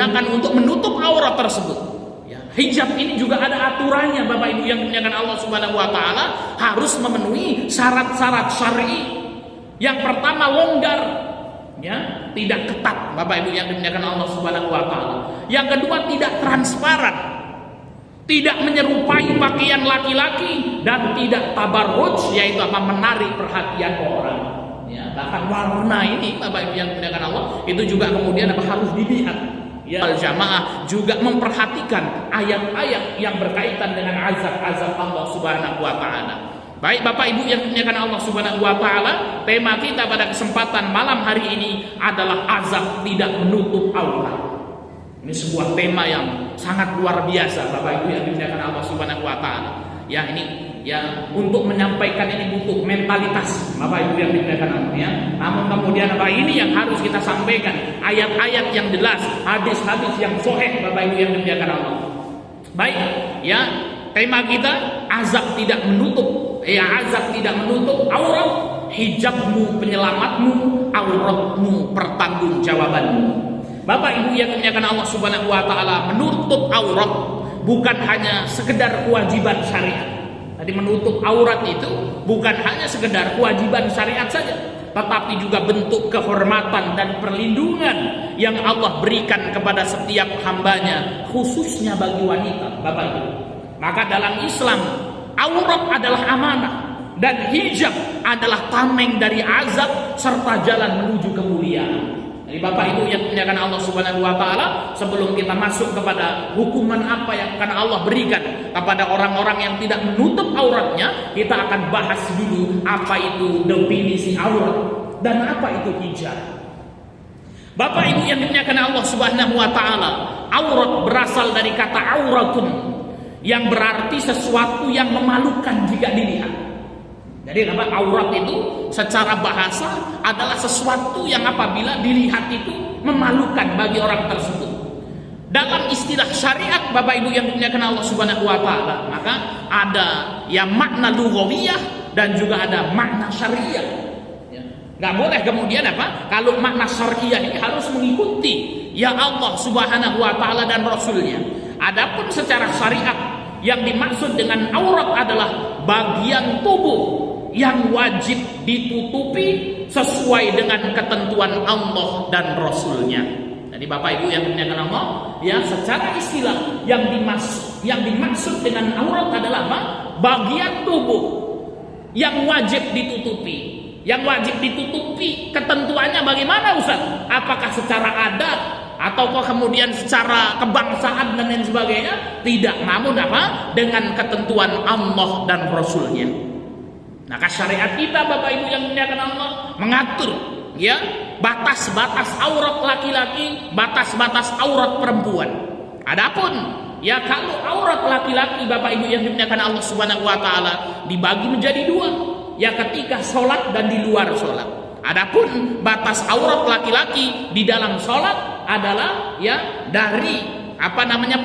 digunakan untuk menutup aurat tersebut. Ya, hijab ini juga ada aturannya, Bapak Ibu yang dimuliakan Allah Subhanahu wa taala, harus memenuhi syarat-syarat syar'i. Yang pertama longgar, ya, tidak ketat, Bapak Ibu yang dimuliakan Allah Subhanahu wa taala. Yang kedua tidak transparan, tidak menyerupai pakaian laki-laki, dan tidak tabarruj, yaitu apa, menarik perhatian orang. Ya, bahkan warna ini, Bapak Ibu yang dimuliakan Allah, itu juga kemudian apa, harus dilihat. Ya, al-jamaah juga memperhatikan ayat-ayat yang berkaitan dengan azab-azab Allah Subhanahu wa taala. Baik Bapak Ibu yang dimuliakan Allah Subhanahu wa taala, tema kita pada kesempatan malam hari ini adalah azab tidak menutup aurat. Ini sebuah tema yang sangat luar biasa, Bapak Ibu yang dimuliakan Allah Subhanahu wa taala. Ya, ini ya, untuk menyampaikan ini butuh mentalitas, Bapak Ibu yang dimuliakan Allah, ya. Namun kemudian apa, ini yang harus kita sampaikan, ayat-ayat yang jelas, hadis-hadis yang sahih, Bapak Ibu yang dimuliakan Allah. Baik, ya, tema kita azab tidak menutup, ya, azab tidak menutup aurat, hijabmu penyelamatmu, auratmu pertanggungjawabanmu. Bapak Ibu yang dimuliakan Allah Subhanahu wa taala, menutup aurat bukan hanya sekedar kewajiban syariat. Jadi menutup aurat itu bukan hanya sekedar kewajiban syariat saja, tetapi juga bentuk kehormatan dan perlindungan yang Allah berikan kepada setiap hambanya, khususnya bagi wanita, Bapak Ibu. Maka dalam Islam, aurat adalah amanah, dan hijab adalah tameng dari azab serta jalan menuju kemuliaan. Jadi Bapak Ibu yang dimuliakan Allah Subhanahu wa taala, sebelum kita masuk kepada hukuman apa yang akan Allah berikan kepada orang-orang yang tidak menutup auratnya, kita akan bahas dulu apa itu definisi aurat dan apa itu hijab. Bapak Ibu yang dimuliakan Allah Subhanahu wa taala, aurat berasal dari kata auratun, yang berarti sesuatu yang memalukan jika dilihat. Jadi apa, aurat itu secara bahasa adalah sesuatu yang apabila dilihat itu memalukan bagi orang tersebut. Dalam istilah syariat, Bapak Ibu yang dimuliakan Allah Subhanahu wa taala, maka ada ya makna lughawiyah dan juga ada makna syariah. Ya. Nggak boleh kemudian apa, kalau makna syariah ini harus mengikuti ya Allah Subhanahu wa taala dan Rasulnya. Adapun secara syariat, yang dimaksud dengan aurat adalah bagian tubuh yang wajib ditutupi sesuai dengan ketentuan Allah dan Rasulnya. Jadi Bapak Ibu yang dimuliakan Allah, ya, secara istilah yang dimaksud dengan aurat adalah apa? Bagian tubuh yang wajib ditutupi. Yang wajib ditutupi ketentuannya bagaimana, Ustaz? Apakah secara adat ataukah kemudian secara kebangsaan dan lain sebagainya? Tidak, namun apa? Dengan ketentuan Allah dan Rasulnya. Maka syariat kita, Bapak Ibu yang dimuliakan Allah, mengatur ya batas-batas aurat laki-laki, batas-batas aurat perempuan. Adapun ya kalau aurat laki-laki, Bapak Ibu yang dimuliakan Allah Subhanahu wa taala, dibagi menjadi dua, ya ketika sholat dan di luar sholat. Adapun batas aurat laki-laki di dalam sholat adalah ya dari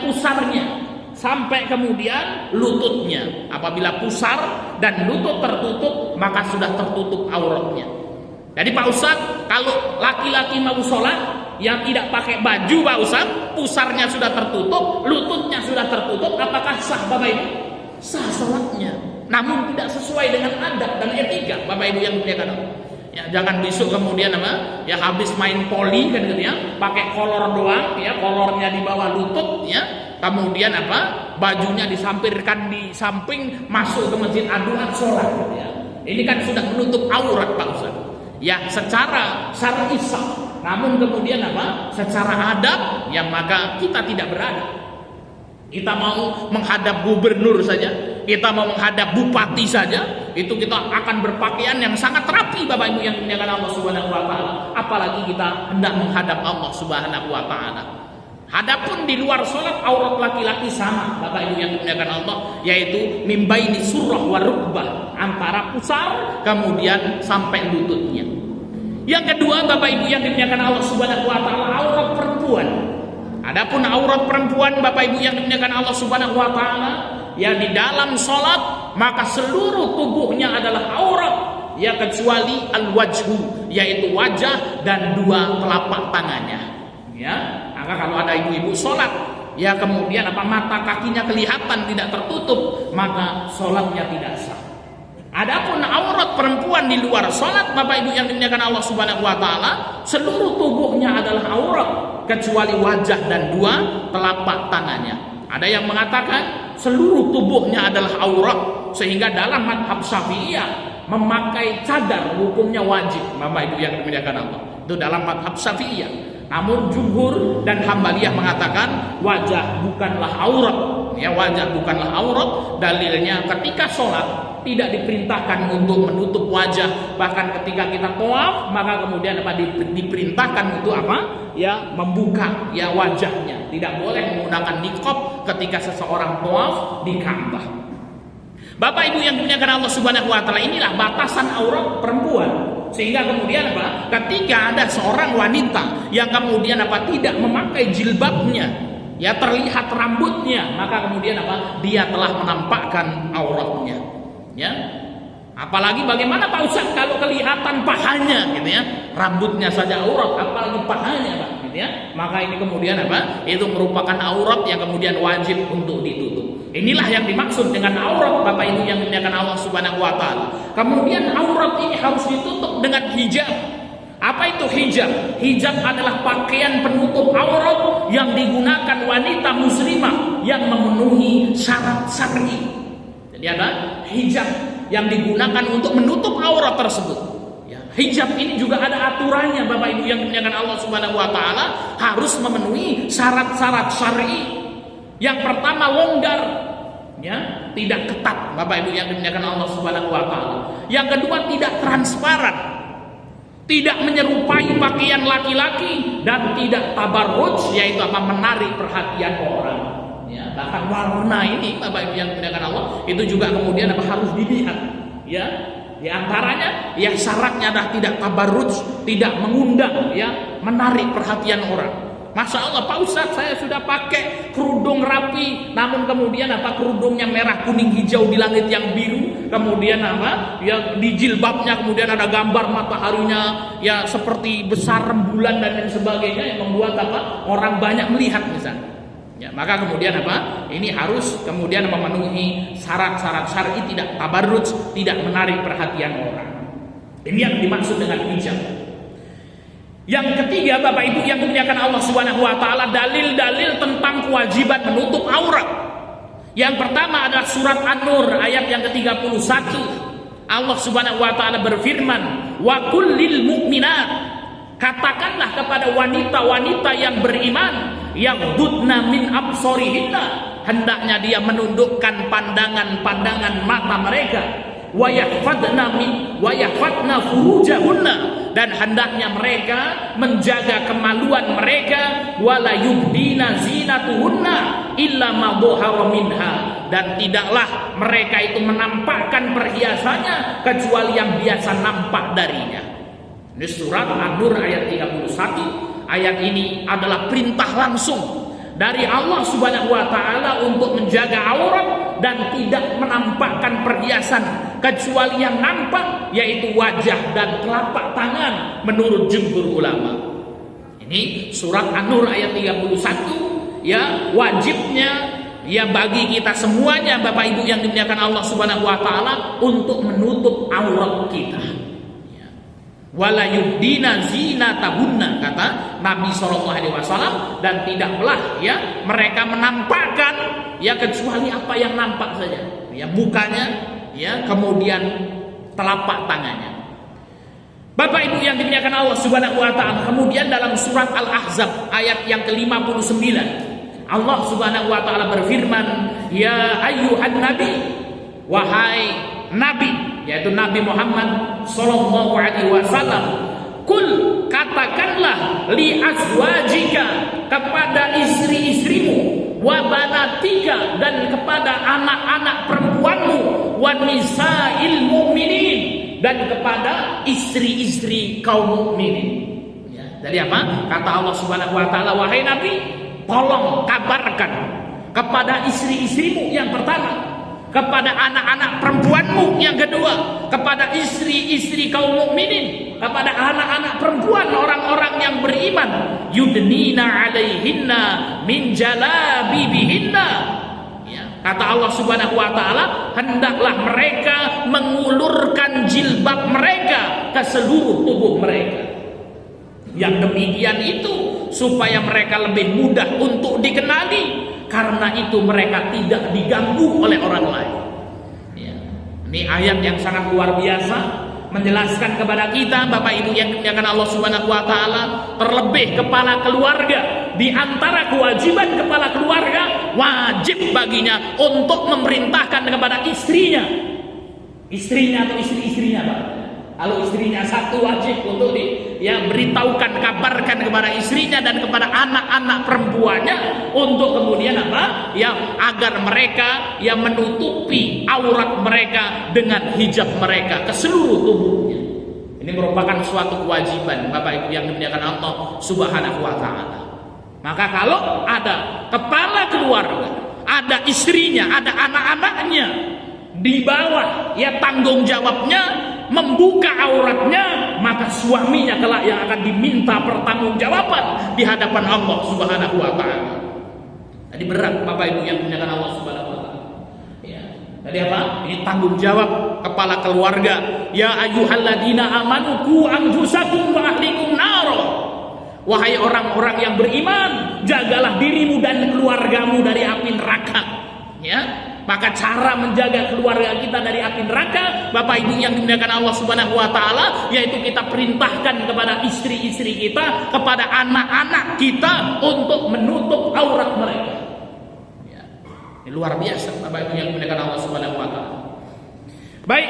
pusarnya sampai kemudian lututnya. Apabila pusar dan lutut tertutup, maka sudah tertutup auratnya. Jadi Pak Ustaz, kalau laki-laki mau sholat yang tidak pakai baju, Pak Ustaz, pusarnya sudah tertutup, lututnya sudah tertutup, apakah sah, Bapak Ibu? Sah sholatnya, namun tidak sesuai dengan adat dan etika, Bapak Ibu yang dimuliakan Allah. Ya, jangan besok kemudian apa? Ya habis main poli kan gitu ya, pakai kolor doang, ya kolornya di bawah lutut, ya. Kemudian apa? Bajunya disampirkan di samping, masuk ke masjid aduan sholat. Ya. Ini kan sudah menutup aurat, Pak Ustaz. Ya, secara syar'i sah. Namun kemudian apa? Secara adab, yang maka kita tidak beradab. Kita mau menghadap gubernur saja, kita mau menghadap bupati saja, itu kita akan berpakaian yang sangat rapi, Bapak Ibu yang dimuliakan Allah Subhanahu wa taala. Apalagi kita hendak menghadap Allah Subhanahu wa taala. Adapun di luar sholat, aurat laki-laki sama, Bapak Ibu yang dimuliakan Allah, yaitu mimbaini surrah wa rukbah, antara pusar kemudian sampai lututnya. Yang kedua, Bapak Ibu yang dimuliakan Allah Subhanahu wa taala, aurat perempuan. Adapun aurat perempuan, Bapak Ibu yang dimuliakan Allah Subhanahu wa taala, ya di dalam sholat maka seluruh tubuhnya adalah aurat, ya kecuali al-wajhu, yaitu wajah dan dua telapak tangannya. Ya, Maka kalau ada ibu-ibu sholat, ya kemudian mata kakinya kelihatan tidak tertutup, maka sholatnya tidak sah. Adapun aurat perempuan di luar sholat, Bapak Ibu yang dimuliakan Allah Subhanahu wa taala, seluruh tubuhnya adalah aurat kecuali wajah dan dua telapak tangannya. Ada yang mengatakan seluruh tubuhnya adalah aurat, sehingga dalam mazhab Syafi'iyah memakai cadar hukumnya wajib, Bapak Ibu yang dimuliakan Allah. Itu dalam mazhab Syafi'iyah. Namun jumhur dan Hambaliyah mengatakan wajah bukanlah aurat. Ya, wajah bukanlah aurat. Dalilnya ketika sholat tidak diperintahkan untuk menutup wajah, bahkan ketika kita tawaf maka kemudian diperintahkan untuk ya membuka ya wajahnya. Tidak boleh menggunakan niqab ketika seseorang tawaf di Ka'bah. Bapak Ibu yang dimuliakan Allah Subhanahu wa taala, inilah batasan aurat perempuan. Sehingga kemudian ketika ada seorang wanita yang kemudian tidak memakai jilbabnya, ya terlihat rambutnya, maka kemudian dia telah menampakkan auratnya. Ya, apalagi bagaimana Pak Ustaz kalau kelihatan pahanya, gitu ya, rambutnya saja aurat, apalagi pahanya, Pak, gitu ya. Maka ini kemudian itu merupakan aurat yang kemudian wajib untuk ditutup. Inilah yang dimaksud dengan aurat, Bapak Ibu yang dimuliakan Allah Subhanahu wa taala. Kemudian aurat ini harus ditutup dengan hijab. Apa itu hijab? Hijab adalah pakaian penutup aurat yang digunakan wanita muslimah yang memenuhi syarat syar'i. Jadi ada hijab yang digunakan untuk menutup aurat tersebut. Ya, hijab ini juga ada aturannya, Bapak Ibu yang dimuliakan Allah Subhanahu wa taala, harus memenuhi syarat-syarat syar'i. Yang pertama longgar, ya, tidak ketat, Bapak Ibu yang dimuliakan Allah Subhanahu wa taala. Yang kedua tidak transparan, tidak menyerupai pakaian laki-laki, dan tidak tabarruj, yaitu menarik perhatian orang. Ya, bahkan warna ini, Bapak Ibu yang dimuliakan Allah, itu juga kemudian harus dilihat. Ya, di antaranya ya syaratnya adalah tidak tabarruj, tidak mengundang, ya, menarik perhatian orang. Masya Allah, Pak Ustadz, saya sudah pakai kerudung rapi, namun kemudian kerudungnya merah, kuning, hijau di langit yang biru, kemudian ya di jilbabnya kemudian ada gambar mataharinya, ya seperti besar rembulan dan lain sebagainya, yang membuat orang banyak melihat misalnya. Ya, maka kemudian ini harus kemudian memenuhi syarat-syarat syar'i, tidak tabarruj, tidak menarik perhatian orang. Ini yang dimaksud dengan hijab. Yang ketiga, Bapak Ibu yang dimuliakan Allah Subhanahu wa taala, dalil-dalil tentang kewajiban menutup aurat. Yang pertama adalah surat An-Nur ayat yang ke-31. Allah Subhanahu wa taala berfirman, "Wa kullil mu'minat", katakanlah kepada wanita-wanita yang beriman, yaghdudna min absarihinna, hendaknya dia menundukkan pandangan-pandangan mata mereka, wa yahfadna furujahunna, dan hendaknya mereka menjaga kemaluan mereka, wala yubdina zinatuhunna illa ma dhahara minha, dan tidaklah mereka itu menampakkan perhiasannya kecuali yang biasa nampak darinya. Ini surat An-Nur ayat 31. Ayat ini adalah perintah langsung dari Allah Subhanahu wa taala untuk menjaga aurat dan tidak menampakkan perhiasan kecuali yang nampak, yaitu wajah dan telapak tangan menurut jumhur ulama. Ini surat An-Nur ayat 31, ya, wajibnya ya bagi kita semuanya, Bapak Ibu yang dimuliakan Allah Subhanahu wa taala, untuk menutup aurat kita. Wala yubdina zinatahunna, kata Nabi SAW, dan tidaklah ya mereka menampakkan ya kecuali apa yang nampak saja, ya mukanya, ya kemudian telapak tangannya. Bapak Ibu yang dimuliakan Allah Subhanahu wa taala, kemudian dalam surat Al-Ahzab ayat yang ke-59, Allah Subhanahu wa taala berfirman, "Ya ayyuhan nabi", wahai nabi, yaitu Nabi Muhammad sallallahu alaihi wasallam, kul, katakanlah, li azwajika, kepada istri-istrimu, wa banatika, dan kepada anak-anak perempuanmu, wa nisa'il mu'minin, dan kepada istri-istri kaum mukminin. Ya, jadi apa? Kata Allah Subhanahu wa taala, wahai Nabi, tolong kabarkan kepada istri-istrimu yang pertama, kepada anak-anak perempuanmu, yang kedua kepada istri-istri kaum mukminin, kepada anak-anak perempuan orang-orang yang beriman, yudnina alaihinna min jalabibihinna. Ya, kata Allah Subhanahu wa taala, hendaklah mereka mengulurkan jilbab mereka ke seluruh tubuh mereka. Yang demikian itu supaya mereka lebih mudah untuk dikenali, karena itu mereka tidak diganggu oleh orang lain. Ya. Ini ayat yang sangat luar biasa, menjelaskan kepada kita Bapak Ibu yang dimuliakan Allah Subhanahu wa taala, terlebih kepala keluarga. Di antara kewajiban kepala keluarga, wajib baginya untuk memerintahkan kepada istrinya atau istri-istrinya, Pak. Kalau istrinya satu, wajib untuk beritahukan, kabarkan kepada istrinya dan kepada anak-anak perempuannya untuk kemudian apa? Agar mereka menutupi aurat mereka dengan hijab mereka ke seluruh tubuhnya. Ini merupakan suatu kewajiban Bapak Ibu yang dimuliakan Allah Subhanahu wa taala. Maka kalau ada kepala keluarga, ada istrinya, ada anak-anaknya, di bawah tanggung jawabnya membuka auratnya, maka suaminya kelak yang akan diminta pertanggungjawaban di hadapan Allah Subhanahu wa taala. Jadi berat Bapak Ibu yang dimuliakan Allah Subhanahu wa taala. Ya. Jadi apa? Ini tanggung jawab kepala keluarga. Ya ayyuhalladzina amanu qu anfusakum wa ahlikum naro. Wahai orang-orang yang beriman, jagalah dirimu dan keluargamu dari api neraka. Ya. Maka cara menjaga keluarga kita dari api neraka, Bapak Ibu yang dimuliakan Allah Subhanahu wa taala, yaitu kita perintahkan kepada istri-istri kita, kepada anak-anak kita untuk menutup aurat mereka. Ya. Ini luar biasa Bapak Ibu yang dimuliakan Allah Subhanahu wa taala. Baik,